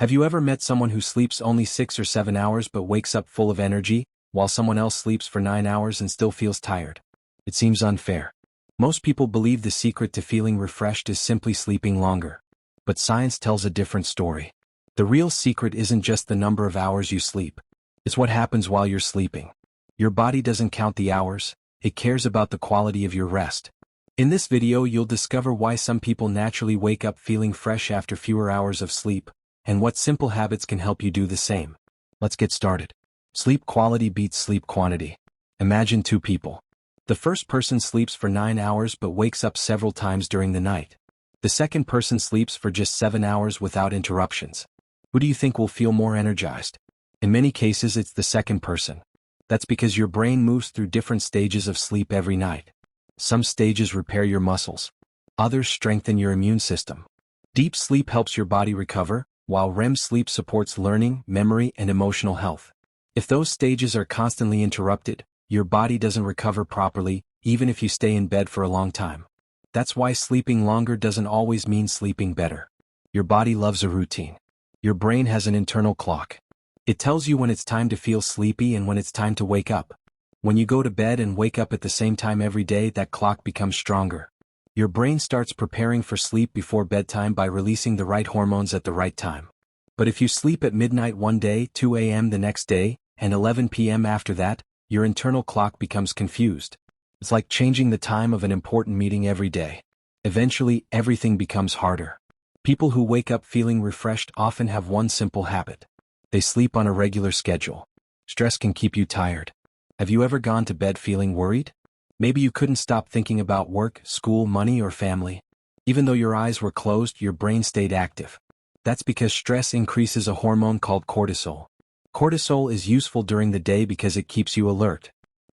Have you ever met someone who sleeps only 6 or 7 hours but wakes up full of energy, while someone else sleeps for 9 hours and still feels tired? It seems unfair. Most people believe the secret to feeling refreshed is simply sleeping longer. But science tells a different story. The real secret isn't just the number of hours you sleep. It's what happens while you're sleeping. Your body doesn't count the hours, it cares about the quality of your rest. In this video you'll discover why some people naturally wake up feeling fresh after fewer hours of sleep, and what simple habits can help you do the same. Let's get started. Sleep quality beats sleep quantity. Imagine two people. The first person sleeps for 9 hours but wakes up several times during the night. The second person sleeps for just 7 hours without interruptions. Who do you think will feel more energized? In many cases it's the second person. That's because your brain moves through different stages of sleep every night. Some stages repair your muscles. Others strengthen your immune system. Deep sleep helps your body recover, while REM sleep supports learning, memory, and emotional health. If those stages are constantly interrupted, your body doesn't recover properly, even if you stay in bed for a long time. That's why sleeping longer doesn't always mean sleeping better. Your body loves a routine. Your brain has an internal clock. It tells you when it's time to feel sleepy and when it's time to wake up. When you go to bed and wake up at the same time every day, that clock becomes stronger. Your brain starts preparing for sleep before bedtime by releasing the right hormones at the right time. But if you sleep at midnight one day, 2 a.m. the next day, and 11 p.m. after that, your internal clock becomes confused. It's like changing the time of an important meeting every day. Eventually, everything becomes harder. People who wake up feeling refreshed often have one simple habit. They sleep on a regular schedule. Stress can keep you tired. Have you ever gone to bed feeling worried? Maybe you couldn't stop thinking about work, school, money, or family. Even though your eyes were closed, your brain stayed active. That's because stress increases a hormone called cortisol. Cortisol is useful during the day because it keeps you alert.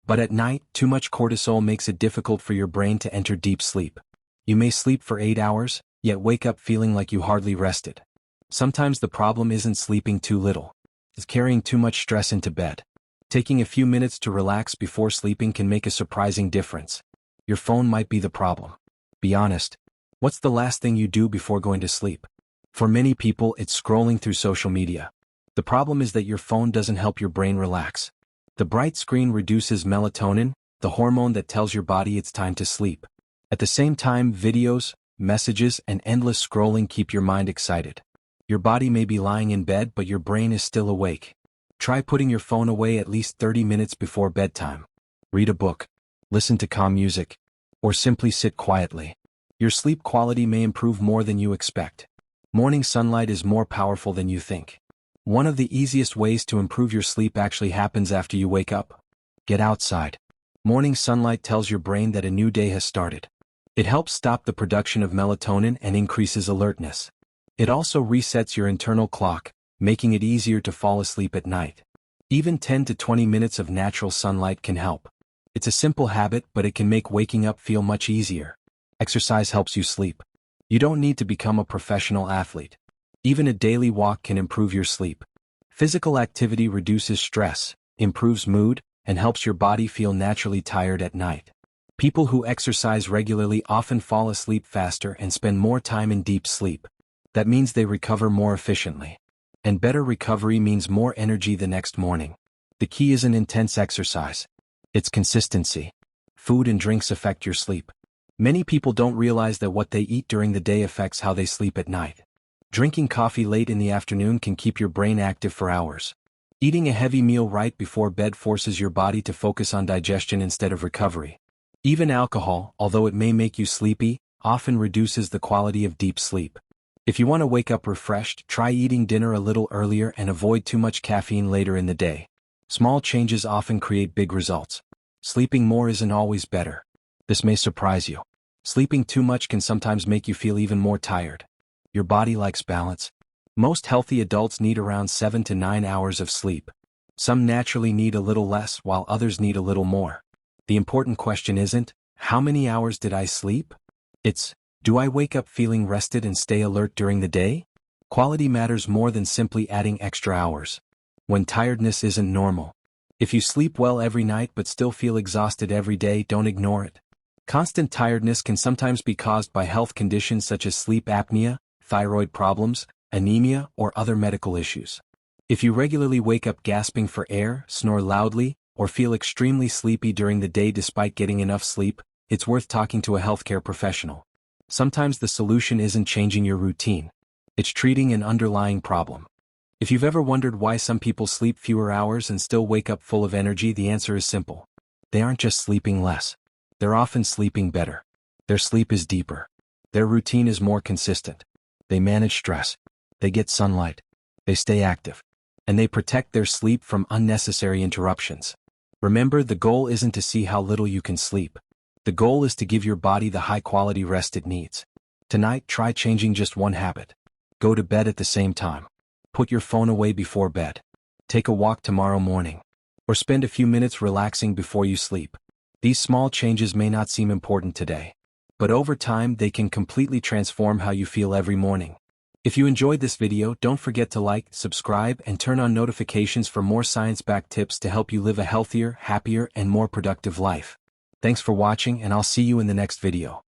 But at night, too much cortisol makes it difficult for your brain to enter deep sleep. You may sleep for 8 hours, yet wake up feeling like you hardly rested. Sometimes the problem isn't sleeping too little. It's carrying too much stress into bed. Taking a few minutes to relax before sleeping can make a surprising difference. Your phone might be the problem. Be honest. What's the last thing you do before going to sleep? For many people, it's scrolling through social media. The problem is that your phone doesn't help your brain relax. The bright screen reduces melatonin, the hormone that tells your body it's time to sleep. At the same time, videos, messages, and endless scrolling keep your mind excited. Your body may be lying in bed, but your brain is still awake. Try putting your phone away at least 30 minutes before bedtime. Read a book, listen to calm music, or simply sit quietly. Your sleep quality may improve more than you expect. Morning sunlight is more powerful than you think. One of the easiest ways to improve your sleep actually happens after you wake up. Get outside. Morning sunlight tells your brain that a new day has started. It helps stop the production of melatonin and increases alertness. It also resets your internal clock, making it easier to fall asleep at night. Even 10 to 20 minutes of natural sunlight can help. It's a simple habit, but it can make waking up feel much easier. Exercise helps you sleep. You don't need to become a professional athlete. Even a daily walk can improve your sleep. Physical activity reduces stress, improves mood, and helps your body feel naturally tired at night. People who exercise regularly often fall asleep faster and spend more time in deep sleep. That means they recover more efficiently. And better recovery means more energy the next morning. The key isn't intense exercise. It's consistency. Food and drinks affect your sleep. Many people don't realize that what they eat during the day affects how they sleep at night. Drinking coffee late in the afternoon can keep your brain active for hours. Eating a heavy meal right before bed forces your body to focus on digestion instead of recovery. Even alcohol, although it may make you sleepy, often reduces the quality of deep sleep. If you want to wake up refreshed, try eating dinner a little earlier and avoid too much caffeine later in the day. Small changes often create big results. Sleeping more isn't always better. This may surprise you. Sleeping too much can sometimes make you feel even more tired. Your body likes balance. Most healthy adults need around 7 to 9 hours of sleep. Some naturally need a little less, while others need a little more. The important question isn't, how many hours did I sleep? It's, do I wake up feeling rested and stay alert during the day? Quality matters more than simply adding extra hours. When tiredness isn't normal. If you sleep well every night but still feel exhausted every day, don't ignore it. Constant tiredness can sometimes be caused by health conditions such as sleep apnea, thyroid problems, anemia, or other medical issues. If you regularly wake up gasping for air, snore loudly, or feel extremely sleepy during the day despite getting enough sleep, it's worth talking to a healthcare professional. Sometimes the solution isn't changing your routine. It's treating an underlying problem. If you've ever wondered why some people sleep fewer hours and still wake up full of energy, the answer is simple. They aren't just sleeping less. They're often sleeping better. Their sleep is deeper. Their routine is more consistent. They manage stress. They get sunlight. They stay active. And they protect their sleep from unnecessary interruptions. Remember, the goal isn't to see how little you can sleep. The goal is to give your body the high-quality rest it needs. Tonight, try changing just one habit. Go to bed at the same time. Put your phone away before bed. Take a walk tomorrow morning. Or spend a few minutes relaxing before you sleep. These small changes may not seem important today, but over time they can completely transform how you feel every morning. If you enjoyed this video, don't forget to like, subscribe, and turn on notifications for more science-backed tips to help you live a healthier, happier, and more productive life. Thanks for watching, and I'll see you in the next video.